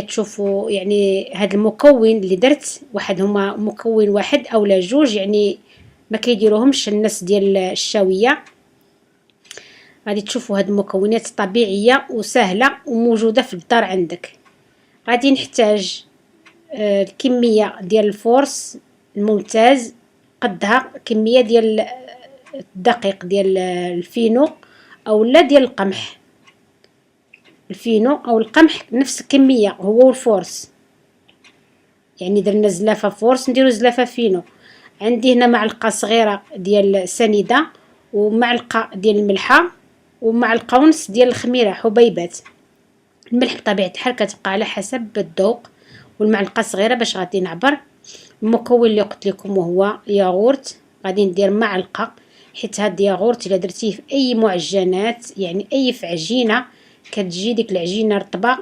تشوفوا يعني هذا المكون اللي درت، واحد هما مكون واحد اولا جوج، يعني ما كيديروهمش الناس ديال الشاويه. غادي تشوفوا هاد المكونات طبيعيه وسهله وموجوده في الدار عندك. غادي نحتاج الكميه ديال الفورس الممتاز، قدها كميه ديال الدقيق ديال الفينو اولا ديال القمح. الفينو او القمح نفس الكميه هو والفورس، يعني درنا زلافه فورس نديرو زلافه فينو. عندي هنا معلقه صغيره ديال سنيده، ومعلقه ديال الملحه، ومعلقه ونص ديال الخميره حبيبات. الملح بطبيعه الحال كتبقى على حسب الذوق، والمعلقه صغيره باش غادي نعبر. المكون اللي قلت لكم وهو ياغورت، غادي ندير معلقه، حيت هاد الياغورت الا درتيه في اي معجنات يعني اي في عجينه كتجي ديك العجينه رطبه